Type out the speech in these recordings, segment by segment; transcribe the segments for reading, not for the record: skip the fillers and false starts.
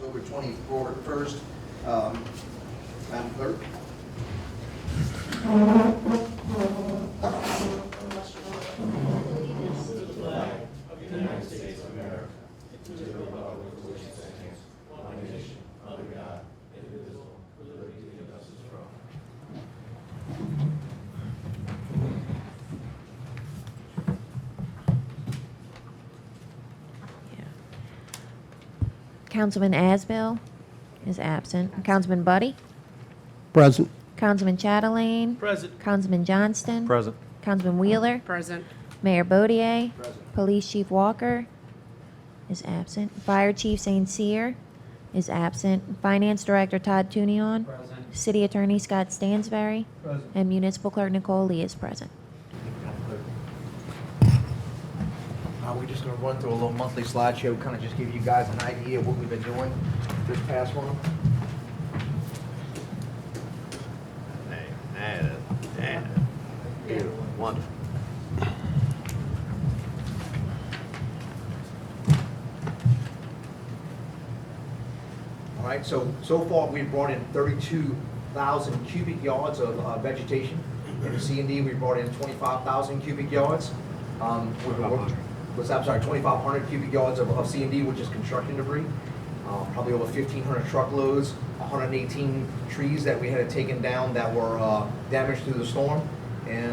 October 21st. Madam Clerk. Councilman Asbill is absent. Councilman Buddy? Present. Councilman Chatelain? Present. Councilman Johnston? Present. Councilman Wheeler? Present. Mayor Bodier? Present. Police Chief Walker is absent. Fire Chief St. Cyr is absent. Finance Director Todd Tunion? Present. City Attorney Scott Stansberry? Present. And Municipal Clerk Nicole Lee is present. We're just going to run through a little monthly slideshow, kind of just give you guys an idea of what we've been doing this past month. Wonderful. All right, so far we've brought in 32,000 cubic yards of vegetation. In the C&D, we brought in 25,000 cubic yards. I'm sorry, 2,500 cubic yards of C&D, which is construction debris. Probably over 1,500 truckloads, 118 trees that we had taken down that were damaged through the storm. And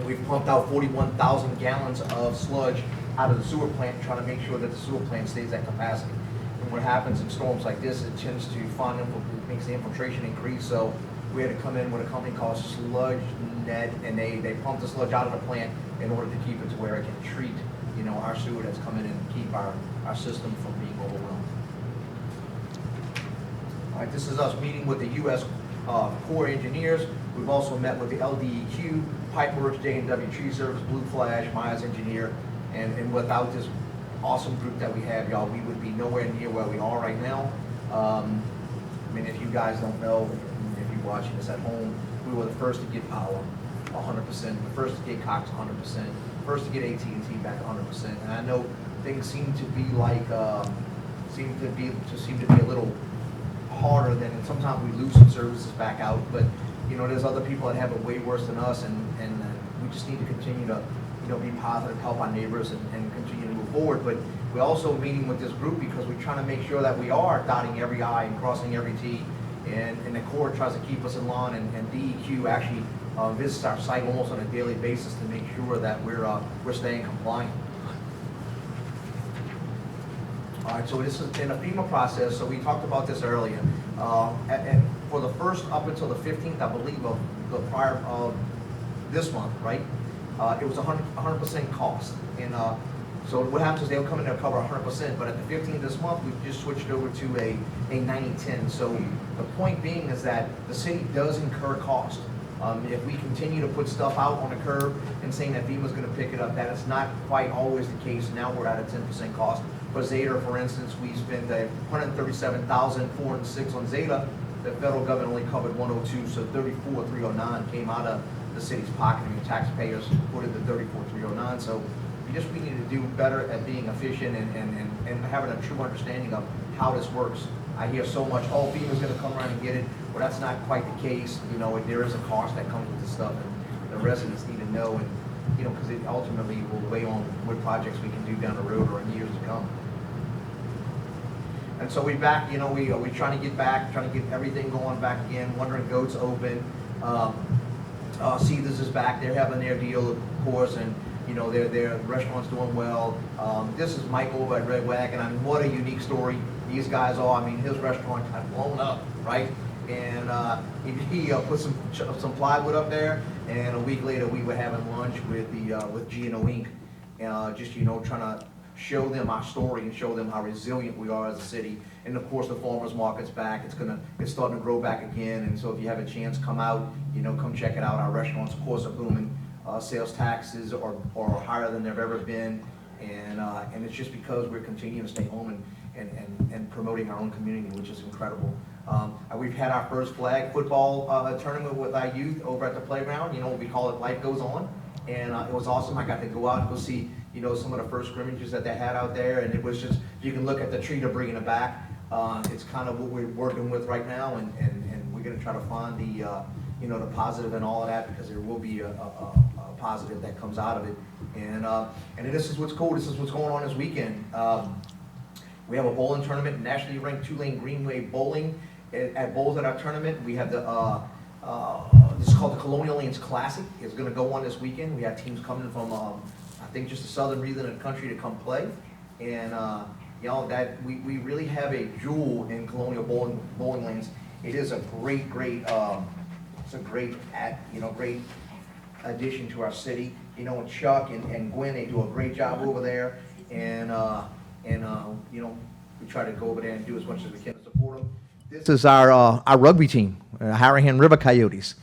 we've pumped out 41,000 gallons of sludge out of the sewer plant, trying to make sure that the sewer plant stays at capacity. And what happens in storms like this, it tends to it makes the infiltration increase. So we had to come in with a company called Sludge Net, and they pump the sludge out of the plant in order to keep it to where it can treat, our sewer that's coming in and keep our system from being overwhelmed. All right, this is us meeting with the U.S. Corps engineers. We've also met with the LDEQ, Pipeworks, J&W Tree Service, Blue Flash, Myers Engineer, and without this awesome group that we have, y'all, we would be nowhere near where we are right now. If you guys don't know, if you're watching this at home, we were the first to get power 100%, the first to get Cox 100%, first to get AT&T back 100%. And I know things seem to be seem to be a little harder than, and sometimes we lose some services back out, but there's other people that have it way worse than us, and we just need to continue to be positive, help our neighbors, and continue to move forward. But we're also meeting with this group because we're trying to make sure that we are dotting every I and crossing every T, and the Corps tries to keep us in line, and DEQ actually visits our site almost on a daily basis to make sure that we're staying compliant. All right, so this is in a FEMA process, so we talked about this earlier. And for the first up until the 15th, I believe, of the prior this month, right? It was 100% cost. And so what happens is they'll come in and cover 100%, but at the 15th this month, we've just switched over to a 90-10. So the point being is that the city does incur cost. If we continue to put stuff out on the curb and saying that FEMA's going to pick it up, that is not quite always the case. Now we're at a 10% cost. For Zeta, for instance, we spent $137,406 on Zeta. The federal government only covered 102, so 34,309 came out of the city's pocket. Taxpayers supported the 34,309. So we need to do better at being efficient and having a true understanding of how this works. I hear so much, FEMA's going to come around and get it. Well, that's not quite the case. There is a cost that comes with this stuff, and the residents need to know, and because it ultimately will weigh on what projects we can do down the road or in years to come. And so we're back. We're trying to get back, trying to get everything going back again. Wandering Goat's open. Caesars is back. They're having their deal, of course, and their restaurant's doing well. This is Mike over at Red Wagon. What a unique story these guys are. His restaurant got blown up, right? And he put some plywood up there, and a week later we were having lunch with G&O Inc. Just trying to show them our story and show them how resilient we are as a city. And of course, the farmers market's back. It's starting to grow back again. And so if you have a chance, come out. Come check it out. Our restaurants, of course, are booming. Sales taxes are higher than they've ever been, and it's just because we're continuing to stay home and promoting our own community, which is incredible. We've had our first flag football tournament with our youth over at the playground. We call it Life Goes On, and it was awesome. I got to go out and go see some of the first scrimmages that they had out there, and it was just, you can look at the tree to bringing it back. It's kind of what we're working with right now, and we're gonna try to find the positive in all of that, because there will be a positive that comes out of it. And this is what's cool, this is what's going on this weekend. We have a bowling tournament, nationally ranked Tulane Greenway Bowling at bowls at our tournament. We have this is called the Colonial Lanes Classic. It's gonna go on this weekend. We have teams coming from, I think, just the southern region of the country to come play. And, that we really have a jewel in Colonial Bowling Lanes. It is a great, it's a great addition to our city. And Chuck and Gwen, they do a great job over there. And we try to go over there and do as much as we can to support them. This is our rugby team, Harahan River Coyotes.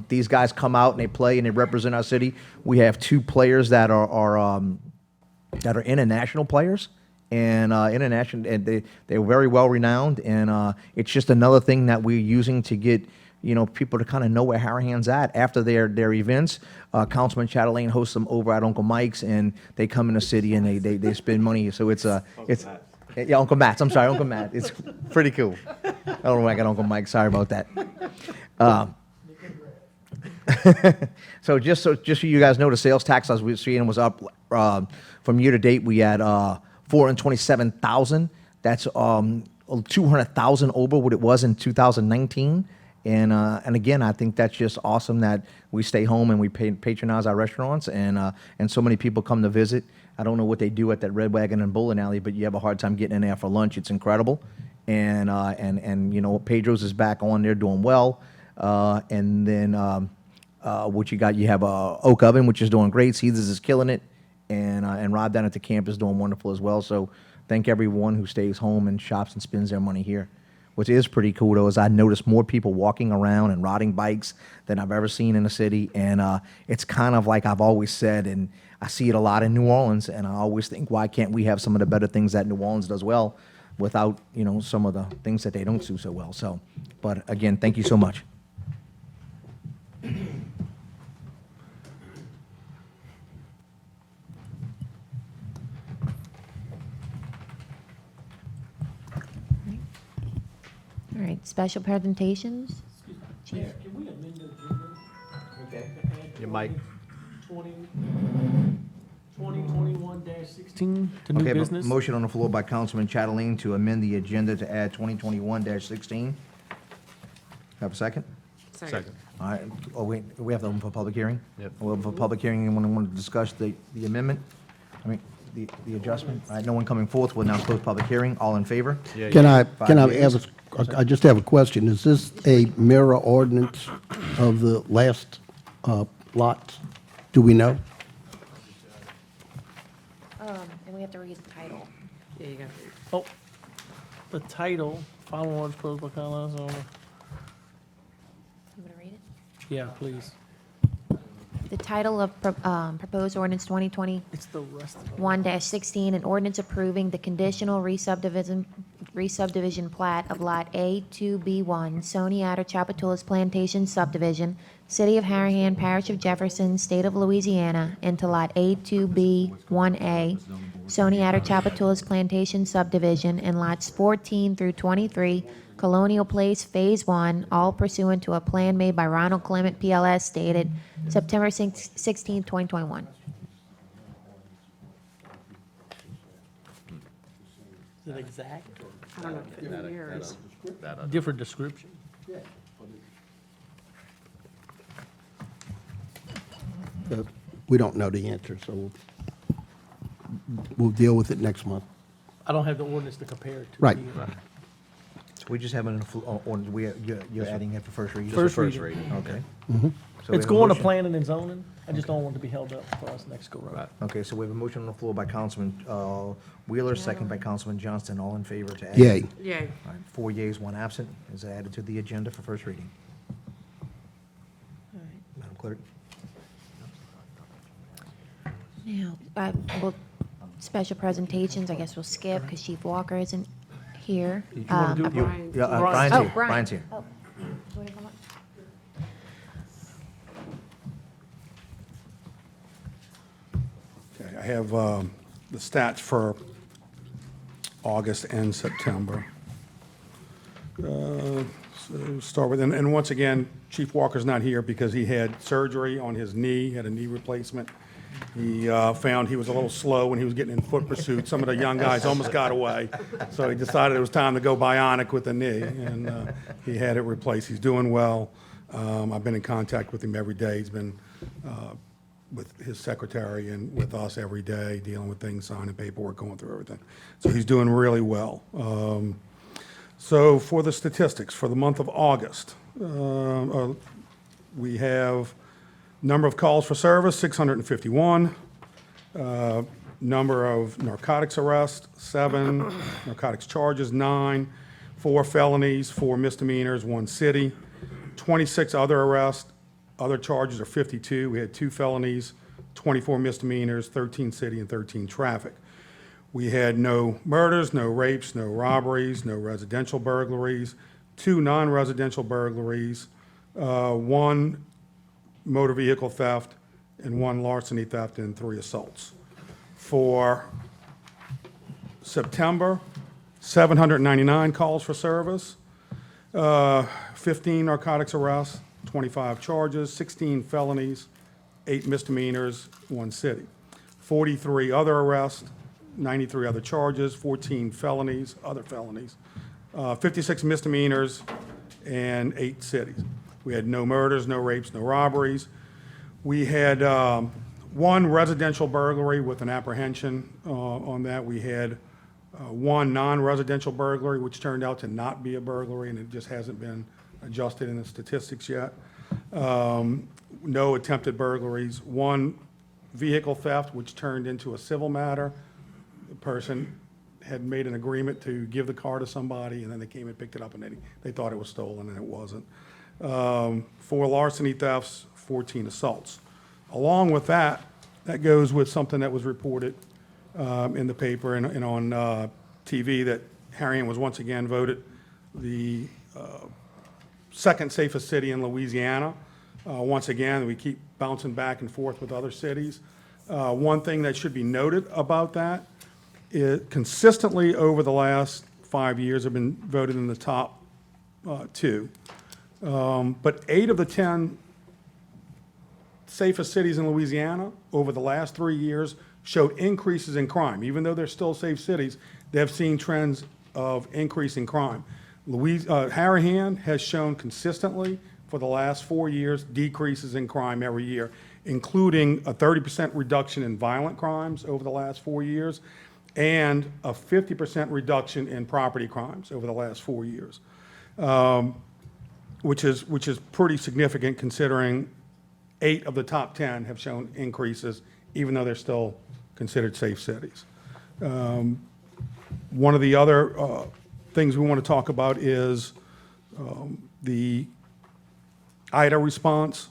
These guys come out and they play and they represent our city. We have 2 players that are international players, and they're very well renowned. And it's just another thing that we're using to get people to kind of know where Harahan's at after their events. Councilman Chatelaine hosts them over at Uncle Mike's, and they come in the city and they spend money. So it's yeah, Uncle Matt's. I'm sorry, Uncle Matt. It's pretty cool. I don't know why I got Uncle Mike. Sorry about that. So just so you guys know, the sales tax, as we're seeing, was up from year to date. We had 427,000. That's 200,000 over what it was in 2019. And again, I think that's just awesome that we stay home and we patronize our restaurants, and so many people come to visit. I don't know what they do at that Red Wagon and Bowling Alley, but you have a hard time getting in there for lunch. It's incredible. And Pedro's is back on there doing well. And then what you got? You have Oak Oven, which is doing great. Caesars is killing it. And Rob down at the camp is doing wonderful as well. So thank everyone who stays home and shops and spends their money here. What is pretty cool, though, is I noticed more people walking around and riding bikes than I've ever seen in the city. And it's kind of like I've always said, and I see it a lot in New Orleans, and I always think, why can't we have some of the better things that New Orleans does well without, some of the things that they don't do so well. So, but again, thank you so much. All right, special presentations. Mayor, can we amend the agenda? Okay. Your mic. 2021-16 to new Okay, business? motion on the floor by Councilman Chatelaine to amend the agenda to add 2021-16. Have a second? Second. All right, wait, we have to open for public hearing? Yep. We'll open for public hearing, anyone want to discuss the amendment? The adjustment? All right, no one coming forth, we'll now close public hearing, all in favor? Yeah, Can I, Five can I yeas. have, I just have a question. Is this a mirror ordinance of the last lots? Do we know? And we have to read the title. Yeah, you got it. Oh, the title, following orders closed by Carlisle. You want to read it? Yeah, please. The title of proposed ordinance 2021-16, It's the rest of it. an ordinance approving the conditional re-subdivision plat of Lot A2B1, Sony Outer Chapatoulas Plantation Subdivision, City of Harahan, Parish of Jefferson, State of Louisiana, into Lot A2B1A, Sony Outer Chapatoulas Plantation Subdivision, and Lots 14 through 23, Colonial Place Phase 1, all pursuant to a plan made by Ronald Clement, PLS, dated September 16, 2021. Is it exact? I don't know if it's in yours. Different description. We don't know the answer, so we'll deal with it next month. I don't have the ordinance to compare it to. Right. here. So we just have it you're adding it for first reading? First reading. Okay. So we It's have a going to motion. planning and zoning. I just don't want it to be held up for us next go round. Okay, so we have a motion on the floor by Councilman Wheeler, second by Councilman Johnston, all in favor to add? Yay. Yay. All right, 4 yeas, 1 absent, is added to the agenda for first reading. Madam Clerk? Now, special presentations, I guess we'll skip because Chief Walker isn't here. You want to do it? Brian. Yeah, Brian. Brian's Oh, here, Brian. Brian's here. Oh, you wanna come up? Okay, I have the stats for August and September. So start with, and once again, Chief Walker's not here because he had surgery on his knee, had a knee replacement. He found he was a little slow when he was getting in foot pursuit. Some of the young guys almost got away. So he decided it was time to go bionic with the knee, and he had it replaced. He's doing well. I've been in contact with him every day. He's been with his secretary and with us every day, dealing with things, signing paperwork, going through everything. So he's doing really well. So for the statistics, for the month of August, we have number of calls for service, 651. Number of narcotics arrests, 7. Narcotics charges, 9. 4 felonies, 4 misdemeanors, 1 city. 26 other arrests. Other charges are 52. We had 2 felonies, 24 misdemeanors, 13 city, and 13 traffic. We had no murders, no rapes, no robberies, no residential burglaries, 2 non-residential burglaries, 1 motor vehicle theft, and 1 larceny theft, and 3 assaults. For September, 799 calls for service, 15 narcotics arrests, 25 charges, 16 felonies, 8 misdemeanors, 1 city. 43 other arrests, 93 other charges, 14 felonies, other felonies, 56 misdemeanors, and 8 cities. We had no murders, no rapes, no robberies. We had 1 residential burglary with an apprehension on that. We had 1 non-residential burglary, which turned out to not be a burglary, and it just hasn't been adjusted in the statistics yet. No attempted burglaries. 1 vehicle theft, which turned into a civil matter. The person had made an agreement to give the car to somebody, and then they came and picked it up, and they thought it was stolen, and it wasn't. 4 larceny thefts, 14 assaults. Along with that, that goes with something that was reported in the paper and on TV, that Harahan was once again voted the second safest city in Louisiana. Once again, we keep bouncing back and forth with other cities. One thing that should be noted about that is consistently over the last 5 years have been voted in the top 2. But 8 of the 10 safest cities in Louisiana over the last 3 years showed increases in crime. Even though they're still safe cities, they've seen trends of increasing crime. Harahan has shown consistently for the last 4 years decreases in crime every year, including a 30% reduction in violent crimes over the last 4 years and a 50% reduction in property crimes over the last 4 years, which is pretty significant considering 8 of the top 10 have shown increases, even though they're still considered safe cities. One of the other things we want to talk about is the Ida response.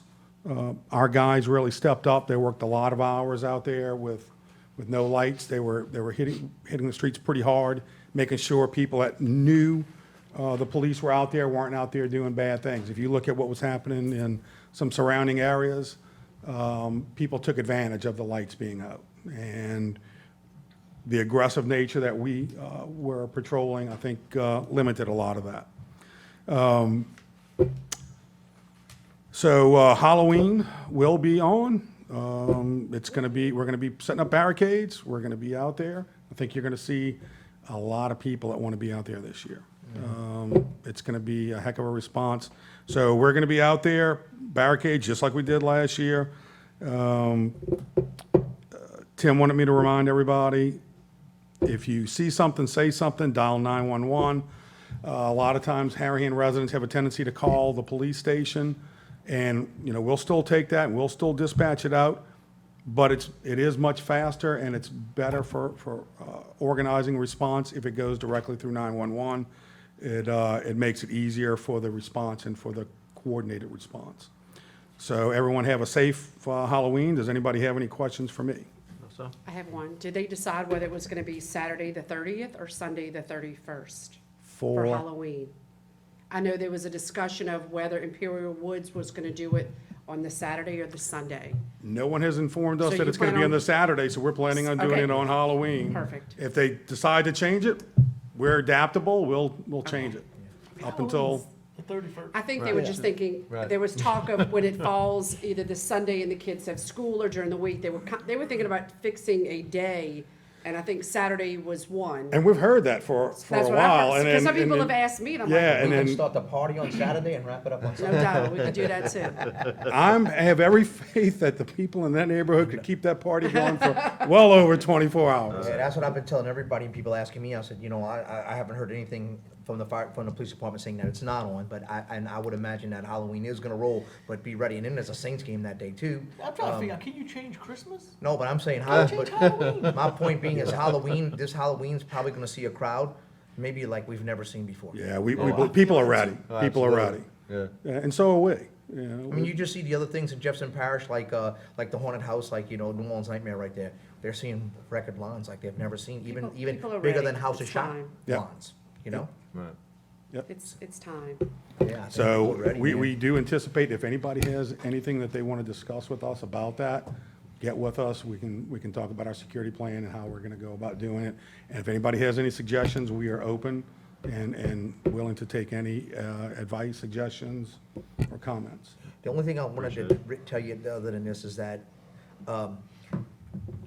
Our guys really stepped up. They worked a lot of hours out there with no lights. They were hitting the streets pretty hard, making sure people that knew the police were out there weren't out there doing bad things. If you look at what was happening in some surrounding areas, people took advantage of the lights being out. And the aggressive nature that we were patrolling, I think, limited a lot of that. So Halloween will be on. We're going to be setting up barricades. We're going to be out there. I think you're going to see a lot of people that want to be out there this year. It's going to be a heck of a response. So we're going to be out there, barricades, just like we did last year. Tim wanted me to remind everybody, if you see something, say something, dial 911. A lot of times Harahan residents have a tendency to call the police station, and we'll still take that and we'll still dispatch it out, but it is much faster and it's better for organizing response if it goes directly through 911. It makes it easier for the response and for the coordinated response. So everyone have a safe Halloween. Does anybody have any questions for me? So, I have one. Did they decide whether it was going to be Saturday the 30th or Sunday the 31st for Halloween? I know there was a discussion of whether Imperial Woods was going to do it on the Saturday or the Sunday? No one has informed us So that you it's going to plan be on on- the Saturday, so we're planning on doing Okay. it on Halloween. Perfect. If they decide to change it, we're adaptable, we'll change it. Up until, The 31st. I think they were just thinking, Right. there was talk of when it falls, either the Sunday and the kids have school or during the week, they were thinking about fixing a day, and I think Saturday was one. and we've heard that for a That's what while. I've heard, and because then- some people and have then- asked me, and I'm Yeah, like, and We can then start the party on Saturday and wrap it up on no Sunday. doubt, we could do that too. I have every faith that the people in that neighborhood could keep that party going for well over 24 hours. Yeah, that's what I've been telling everybody, and people asking me, I said, you know, I haven't heard anything from the police department saying that it's not on, but I would imagine that Halloween is gonna roll, but be ready, and then there's a Saints game that day too. I'm trying to figure out, can you change Christmas? No, but I'm saying, Change Halloween. my point being is Halloween, this Halloween's probably gonna see a crowd, maybe like we've never seen before. Yeah, people are ready. Oh, People are ready. absolutely. And so are we. You I know, mean, you just see the other things in Jefferson Parish, like the haunted house, like, you know, New Orleans Nightmare right there. They're seeing record lawns like they've never seen, even People are bigger ready. than House of It's Shop time. Yeah. lawns, you know? Right. It's time. Yeah, I think So we're ready, we, man. we do anticipate if anybody has anything that they want to discuss with us about that, get with us. We can talk about our security plan and how we're going to go about doing it. And if anybody has any suggestions, we are open and willing to take any advice, suggestions, or comments. The only thing I wanted to tell you other than this is that,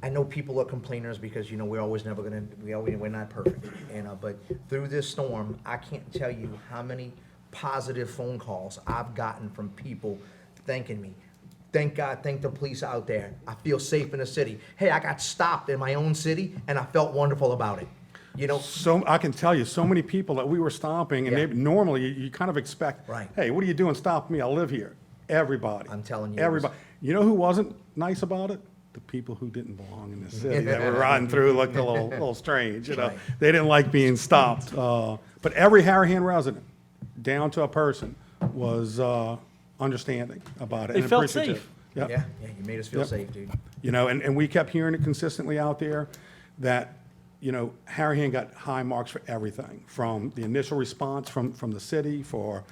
I know people are complainers because, you know, we're not perfect. And, but through this storm, I can't tell you how many positive phone calls I've gotten from people thanking me. Thank God, thank the police out there. I feel safe in the city. Hey, I got stopped in my own city and I felt wonderful about it. You know, So I can tell you, so many people that we were stopping, and Yeah. normally you kind of expect, Right. hey, what are you doing stopping me? I live here. Everybody. I'm telling you, it was- Everybody. You know who wasn't nice about it? The people who didn't belong in the city that were riding through looked a little strange, you know? Right. They didn't like being stopped. But every Harahan resident, down to a person, was understanding about it. They and felt appreciative. safe. Yep. yeah, you made us feel Yep. safe, dude. You know, and we kept hearing it consistently out there that, you know, Harahan got high marks for everything, from the initial response from the city for,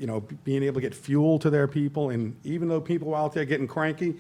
you know, being able to get fuel to their people. And even though people were out there getting cranky,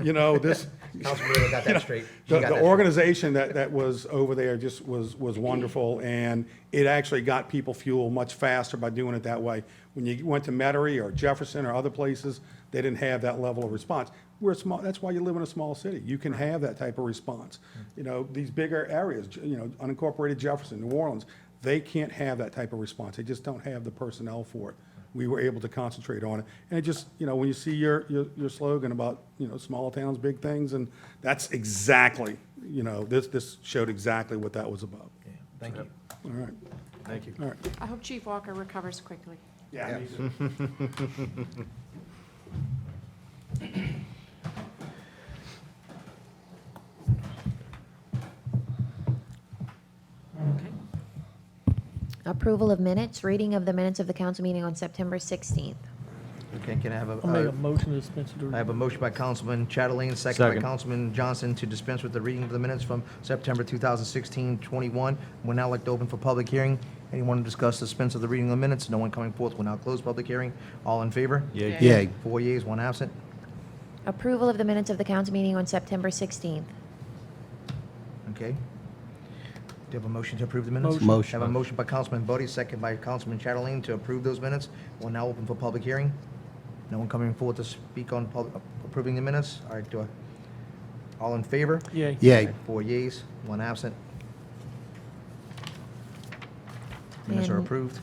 you know, this, Councilman Miller got that straight. She the got that straight. organization that was over there just was wonderful, and it actually got people fuel much faster by doing it that way. When you went to Metairie or Jefferson or other places, they didn't have that level of response. We're small, that's why you live in a small city. You can have that type of response. You know, these bigger areas, you know, unincorporated Jefferson, New Orleans, they can't have that type of response. They just don't have the personnel for it. We were able to concentrate on it. And it just, you know, when you see your slogan about, you know, small towns, big things, and that's exactly, you know, this showed exactly what that was about. Yeah, thank you. All right, Thank you. all right. I hope Chief Walker recovers quickly. Yeah. me too. Approval of minutes, reading of the minutes of the council meeting on September 16th. Okay, can I have I'll make a a, motion to dispense with the I have a motion by Councilman Chatelain, second by Second. Councilman Johnson to dispense with the reading of the minutes from September 2016-21. We're now like to open for public hearing. Anyone to discuss dispense of the reading of the minutes? No one coming forth. We'll now close public hearing. All in favor? Yay. Yay. 4 yeas, 1 absent. Approval of the minutes of the council meeting on September 16th. Okay. Do you have a motion to approve the minutes? Motion. Have a motion by Councilman Bodie, second by Councilman Chatelain to approve those minutes. We'll now open for public hearing. No one coming forward to speak on approving the minutes? All right, all in favor? Yay. Yay. 4 yeas, 1 absent. Minutes are And- approved.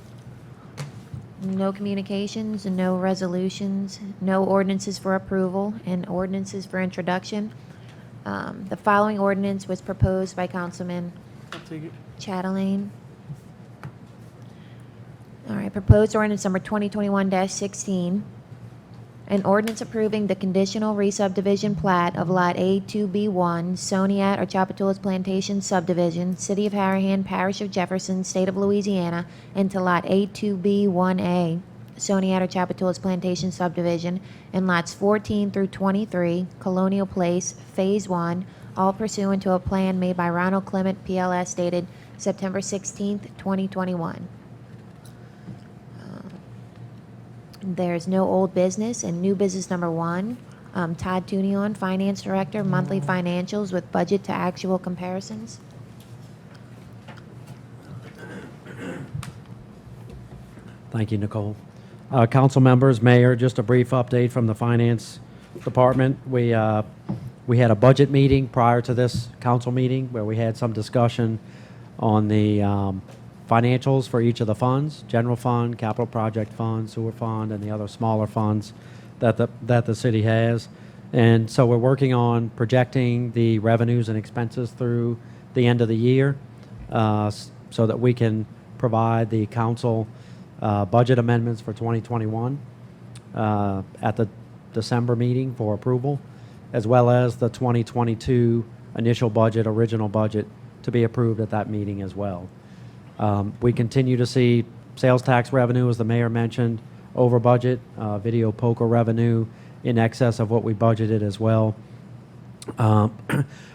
No communications, no resolutions, no ordinances for approval, and ordinances for introduction. The following ordinance was proposed by Councilman I'll take it. Chatelain. All right, proposed ordinance number 2021-16. An ordinance approving the conditional re-subdivision plat of Lot A2B1, Soniat or Chapatoulas Plantation Subdivision, City of Harahan, Parish of Jefferson, State of Louisiana, into Lot A2B1A, Soniat or Chapatoulas Plantation Subdivision, and lots 14 through 23, Colonial Place, Phase 1, all pursuant to a plan made by Ronald Clement, PLS, dated September 16th, 2021. There's no old business, and new business number 1, Todd Tunion, Finance Director, monthly financials with budget to actual comparisons. Thank you, Nicole. Council members, Mayor, just a brief update from the Finance Department. We had a budget meeting prior to this council meeting where we had some discussion on the financials for each of the funds, general fund, capital project fund, sewer fund, and the other smaller funds that the city has. And so we're working on projecting the revenues and expenses through the end of the year so that we can provide the council budget amendments for 2021 at the December meeting for approval, as well as the 2022 initial budget, original budget, to be approved at that meeting as well. We continue to see sales tax revenue, as the mayor mentioned, over budget, video poker revenue in excess of what we budgeted as well.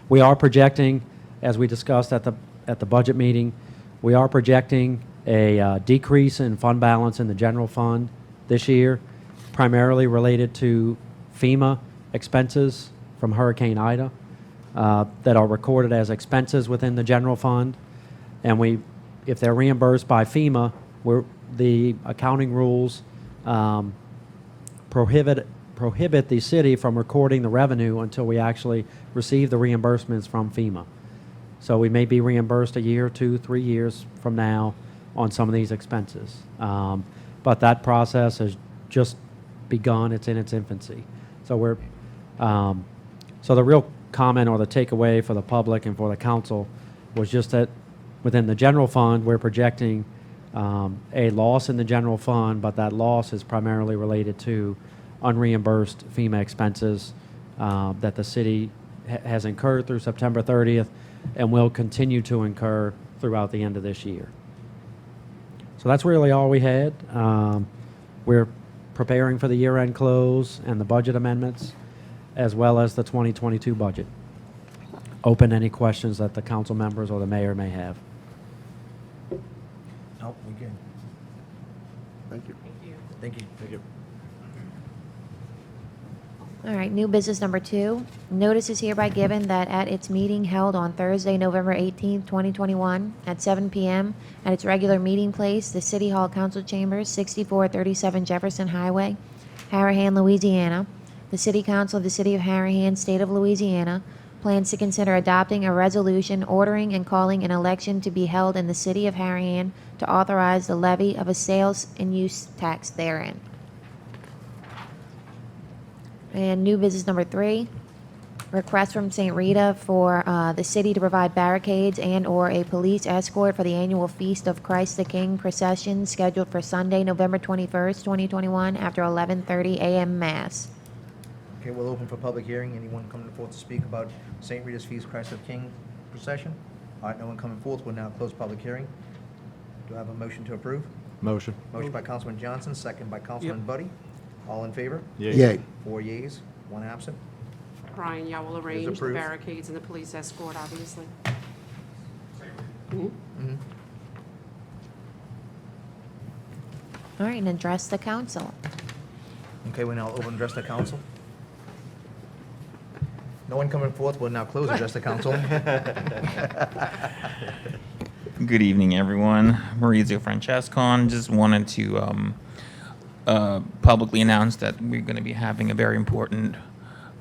We are projecting, as we discussed at the budget meeting, we are projecting a decrease in fund balance in the general fund this year, primarily related to FEMA expenses from Hurricane Ida that are recorded as expenses within the general fund. And if they're reimbursed by FEMA, the accounting rules prohibit the city from recording the revenue until we actually receive the reimbursements from FEMA. So we may be reimbursed a year, 2, 3 years from now on some of these expenses. But that process has just begun. It's in its infancy. So so the real comment or the takeaway for the public and for the council was just that within the general fund, we're projecting a loss in the general fund, but that loss is primarily related to unreimbursed FEMA expenses that the city has incurred through September 30th and will continue to incur throughout the end of this year. So that's really all we had. We're preparing for the year-end close and the budget amendments, as well as the 2022 budget. Open any questions that the council members or the mayor may have. No, we good. Thank you. Thank you. Thank you. All right, new business number 2. Notice is hereby given that at its meeting held on Thursday, November 18th, 2021, at 7 p.m. at its regular meeting place, the City Hall Council Chambers, 6437 Jefferson Highway, Harahan, Louisiana, the City Council of the City of Harahan, State of Louisiana, plans to consider adopting a resolution ordering and calling an election to be held in the City of Harahan to authorize the levy of a sales and use tax therein. And new business number 3, request from St. Rita for the city to provide barricades and/or a police escort for the annual Feast of Christ the King procession scheduled for Sunday, November 21st, 2021, after 11:30 a.m. Mass. Okay, we'll open for public hearing. Anyone coming forth to speak about St. Rita's Feast Christ the King procession? All right, no one coming forth. We'll now close public hearing. Do I have a motion to approve? Motion. Motion by Councilman Johnson, second by Councilman Buddy. All in favor? Yay. 4 yeas, 1 absent. Brian, y'all will arrange the approved. barricades and the police escort, obviously. All right, and address the council. Okay, we now open address the council. No one coming forth. We'll now close address the council. Good evening, everyone. Maurizio Francescon. Just wanted to publicly announce that we're going to be having a very important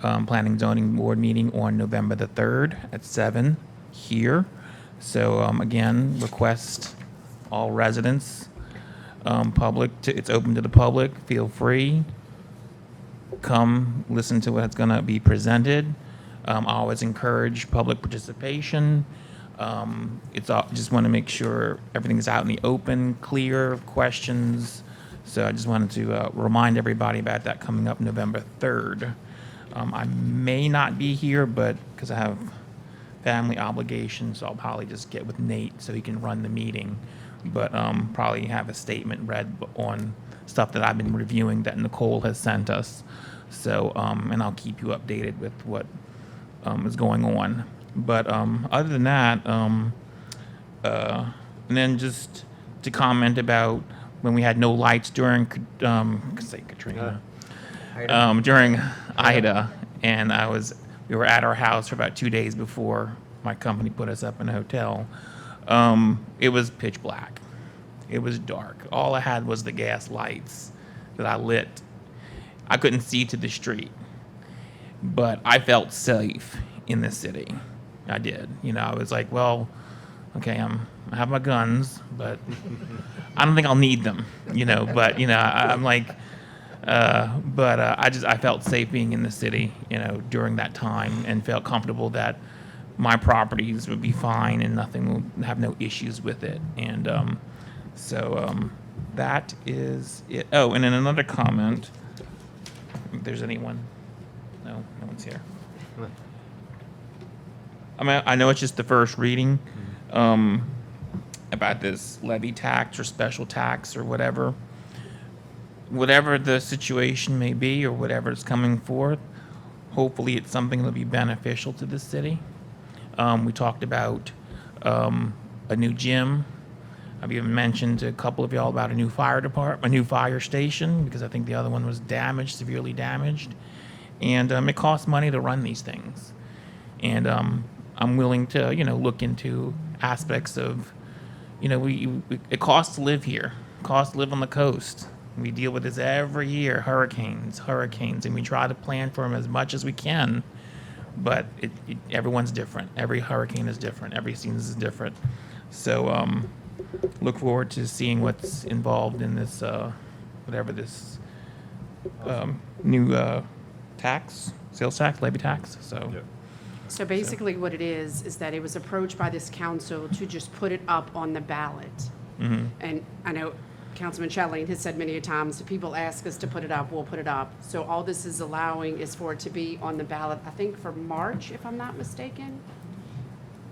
Planning Zoning Board meeting on November the 3rd at 7 here. So again, request all residents, it's open to the public. Feel free. Come listen to what's going to be presented. I always encourage public participation. Just want to make sure everything is out in the open, clear, questions. So I just wanted to remind everybody about that coming up November 3rd. I may not be here, but because I have family obligations, so I'll probably just get with Nate so he can run the meeting. But probably have a statement read on stuff that I've been reviewing that Nicole has sent us. So, and I'll keep you updated with what is going on. But other than that, and then just to comment about when we had no lights during, say Katrina, during Ida, and we were at our house for about 2 days before my company put us up in a hotel. It was pitch black. It was dark. All I had was the gas lights that I lit. I couldn't see to the street, but I felt safe in the city. I did. I was like, well, okay, I have my guns, but I don't think I'll need them. But I'm like, I felt safe being in the city, during that time, and felt comfortable that my properties would be fine and nothing will have no issues with it. And that is it. Oh, and then another comment. If there's anyone, no one's here. I know it's just the first reading about this levy tax or special tax or whatever the situation may be or whatever is coming forth. Hopefully, it's something that'll be beneficial to the city. We talked about a new gym. I've even mentioned to a couple of y'all about a new fire station, because I think the other one was severely damaged. And it costs money to run these things. And I'm willing to, look into aspects of, it costs to live here. It costs to live on the coast. We deal with this every year, hurricanes, and we try to plan for them as much as we can. But everyone's different. Every hurricane is different. Every season is different. So look forward to seeing what's involved in this, whatever this new sales tax, levy tax. So basically what it is that it was approached by this council to just put it up on the ballot. And I know Councilman Chatelain has said many a times, if people ask us to put it up, we'll put it up. So all this is allowing is for it to be on the ballot, I think for March, if I'm not mistaken.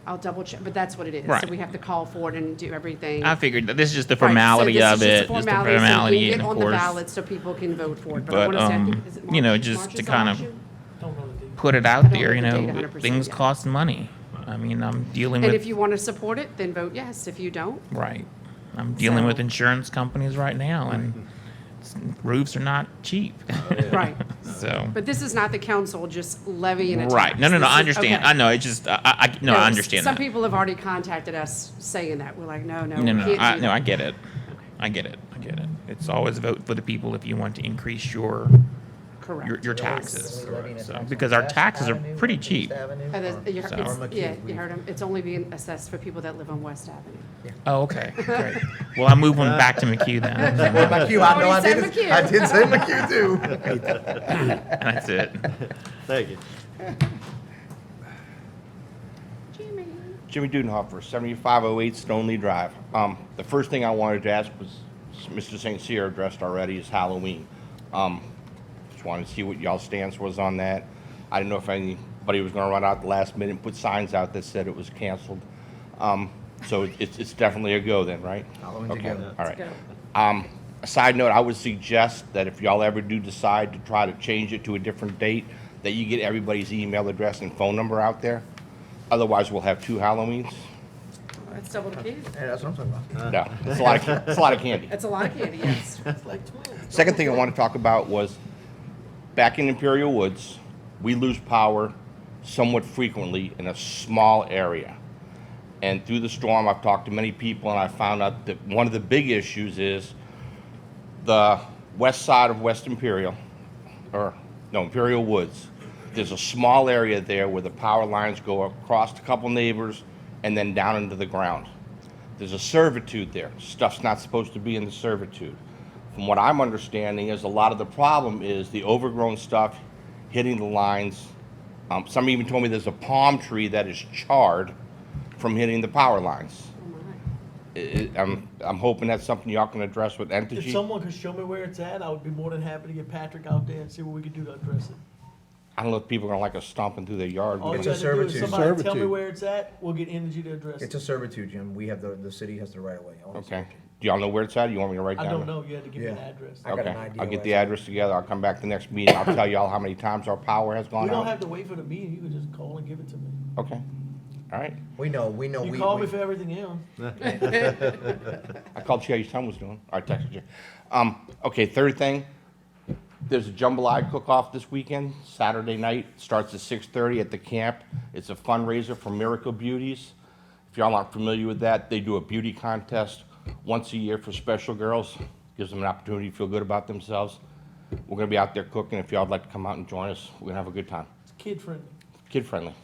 I'll double check, but that's what it is. Right. So we have to call for it and do everything. I figured that this is just the Right, so formality this is of just it, the just the formality, so formality, we and get of on the course, ballot so people can vote for it. but, I wanna say, I think- is it March? just March to is the kind of election? Don't know the date. put it I out don't there, know the date 100% things yet. cost money. I'm dealing And with, if you want to support it, then vote yes. If you don't, right. I'm dealing So- with insurance companies right now, and roofs are not cheap. right. So, But this is not the council just levying a tax. right. No, This I is- understand. okay. I know. It's just, I understand Some that. people have already contacted us saying that. We're like, no, No, we can't do I that. get it. I get it. It's always vote for the people if you want to increase your Correct. your taxes. So, because our taxes are pretty cheap. And you So- yeah, you heard him. It's only being assessed for people that live on West Avenue. Oh, okay, great. Well, I'm moving back to McHugh then. McHugh, I know Oh, I you said did. McHugh. I did say McHugh too. That's it. Thank you. Jimmy. Jimmy Dudenhofer, 7508 Stoneley Drive. The first thing I wanted to ask was, Mr. St. Cyr addressed already, is Halloween. Just wanted to see what y'all's stance was on that. I didn't know if anybody was gonna run out the last minute and put signs out that said it was canceled. So it's definitely a go then, right? Halloween's a Okay, go. all right. Go. A side note, I would suggest that if y'all ever do decide to try to change it to a different date, that you get everybody's email address and phone number out there. Otherwise, we'll have 2 Halloweens. That's double the candy. Hey, that's what I'm talking about. No, it's a lot of candy. That's a lot of candy, yes. Second thing I want to talk about was, back in Imperial Woods, we lose power somewhat frequently in a small area. And through the storm, I've talked to many people, and I found out that one of the big issues is the west side of West Imperial, Imperial Woods. There's a small area there where the power lines go across a couple neighbors and then down into the ground. There's a servitude there. Stuff's not supposed to be in the servitude. From what I'm understanding is a lot of the problem is the overgrown stuff hitting the lines. Some even told me there's a palm tree that is charred from hitting the power lines. I'm hoping that's something y'all can address with If Entergy. someone could show me where it's at, I would be more than happy to get Patrick out there and see what we could do to address it. I don't know if people are gonna like us stomping through their yard. All you It's gotta a do is servitude. somebody tell me Servitude. where it's at, we'll get energy to address It's it. a servitude, Jim. We have the city has the right of way. Okay. Do y'all know where it's at? You want me to write down? I don't the- know, you had to give me an Yeah. address. I got an Okay, idea I'll get where the it's at. address together. I'll come back the next meeting. I'll tell y'all how many times our power has We gone don't out. have to wait for the meeting, you can just call and give it to me. Okay. All right? We know. You call me for everything else. I called you how your son was doing. I texted you. Okay, third thing, there's a jambalaya cook-off this weekend, Saturday night. Starts at 6:30 at the camp. It's a fundraiser for Miracle Beauties. If y'all aren't familiar with that, they do a beauty contest once a year for special girls. Gives them an opportunity to feel good about themselves. We're gonna be out there cooking. If y'all would like to come out and join us, we're gonna have a good time. It's kid-friendly. Kid-friendly.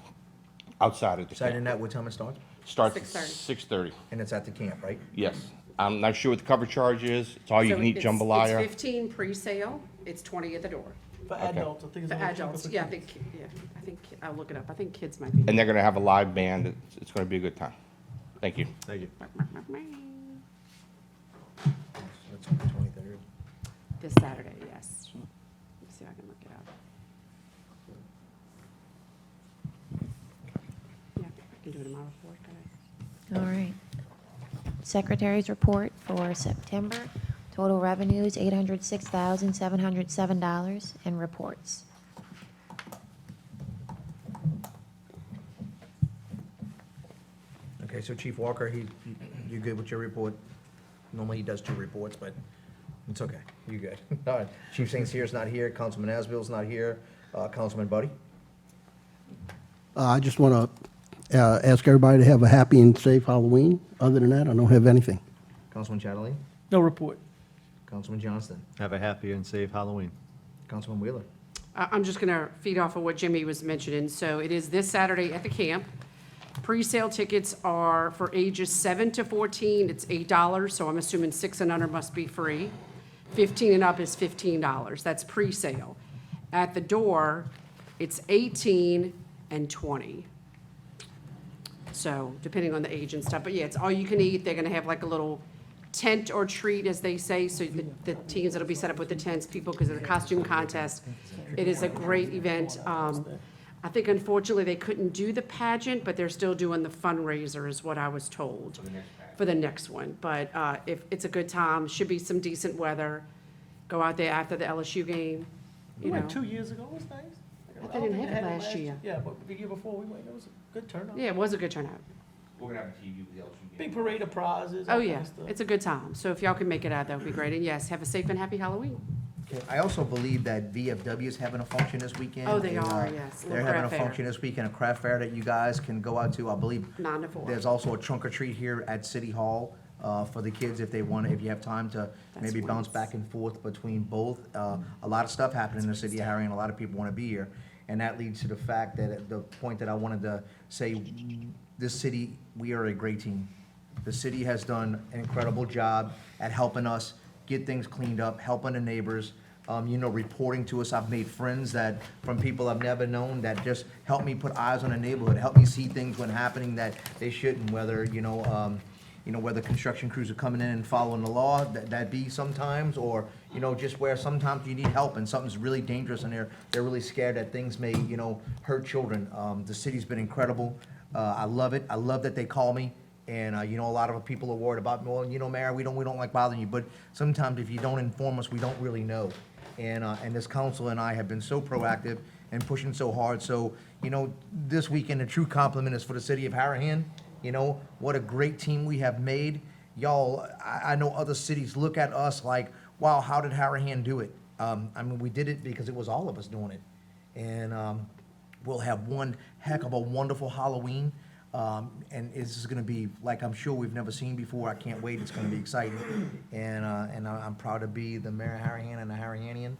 Outside at the Saturday camp. night, what time it starts? Starts at 6:30. 6:30. And it's at the camp, right? Yes. I'm not sure what the cover charge is. It's all you So can eat it's- jambalaya. It's 15 pre-sale, it's 20 at the door. For adults, I think it's For a little cheaper adults, for yeah, kids. I think, I'll look it up. I think kids might be. And they're gonna have a live band. It's gonna be a good time. Thank you. Thank you. That's on the 23rd. This Saturday, yes. Let me see if I can look it up. Yeah, I can do it in my report, can I? All right. Secretary's report for September. Total revenues, $806,707, and reports. Okay, so Chief Walker, you good with your report? Normally he does 2 reports, but it's okay. You good. All right. Chief St. Cyr's not here. Councilman Asbill's not here. Councilman Buddy? I just want to ask everybody to have a happy and safe Halloween. Other than that, I don't have anything. Councilman Chatelain? No report. Councilman Johnston? Have a happy and safe Halloween. Councilman Wheeler? I'm just going to feed off of what Jimmy was mentioning. So it is this Saturday at the camp. Pre-sale tickets are for ages 7 to 14, it's $8, so I'm assuming 6 and under must be free. 15 and up is $15. That's pre-sale. At the door, it's 18 and 20. So depending on the age and stuff, but yeah, it's all you can eat. They're gonna have like a little tent or treat, as they say, so the teams that'll be set up with the tents, people, because of the costume contest. It is a great event. I think unfortunately they couldn't do the pageant, but they're still doing the fundraiser, is what I was told, for the next one. But if it's a good time, should be some decent weather. Go out there after the LSU game, We you know. went 2 years ago, it was nice. But they didn't don't think have it they last year. Yeah, but the year before we went, it was a good turnout. Yeah, it was a good turnout. We're gonna have a TV with the LSU Big parade of prizes. Oh, all kind yeah, of stuff. it's a good time. So if y'all can make it out, that would be great. And yes, have a safe and happy Halloween. Okay, I also believe that VFW is having a function this weekend. Oh, they and, are, yes. They're Little having a craft fair. function this weekend, a craft fair that you guys can go out to. I believe 9 to 4. there's also a trunk or treat here at City Hall for the kids if they want, if you have time to That's maybe bounce once. back and forth between both. A lot of stuff happening in the city of Harahan, a lot of people want to be here. And that leads to the fact that, the point that I wanted to say, this city, we are a great team. The city has done an incredible job at helping us get things cleaned up, helping the neighbors, reporting to us. I've made friends from people I've never known that just help me put eyes on the neighborhood, help me see things when happening that they shouldn't, whether, whether construction crews are coming in and following the law, that be sometimes, or, just where sometimes you need help and something's really dangerous and they're really scared that things may, hurt children. The city's been incredible. I love it. I love that they call me. And, a lot of people are worried about, well, Mayor, we don't like bothering you, but sometimes if you don't inform us, we don't really know. And this council and I have been so proactive and pushing so hard. So, this weekend, a true compliment is for the city of Harahan. What a great team we have made. Y'all, I know other cities look at us like, wow, how did Harahan do it? We did it because it was all of us doing it. And we'll have one heck of a wonderful Halloween. And this is going to be like I'm sure we've never seen before. I can't wait. It's going to be exciting. And I'm proud to be the mayor of Harahan and a Harahanian.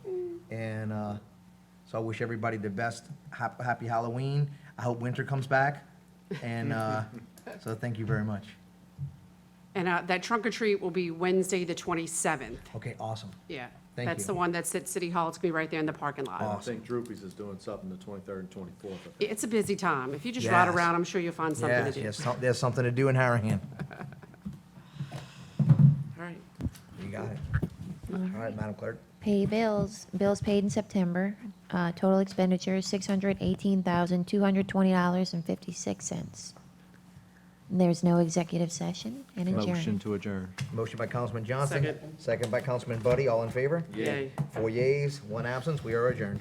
And so I wish everybody the best. Happy Halloween. I hope winter comes back. And so thank you very much. And that trunk or treat will be Wednesday, the 27th. Okay, awesome. Yeah. Thank That's you. the one that's at City Hall. It's going to be right there in the parking lot. I think Droopy's is doing something the 23rd and 24th. I think. It's a busy time. If you just ride Yes. around, I'm sure you'll find something to Yes, do. yes, there's something to do in Harahan. All right. You got it. All right, Madam Clerk. Pay bills. Bills paid in September. Total expenditures, $618,220.56. There's no executive session and Motion adjourn. to adjourn. Motion by Councilman Johnson. Second. Second by Councilman Buddy. All in favor? Yay. 4 yeas, 1 absence. We are adjourned.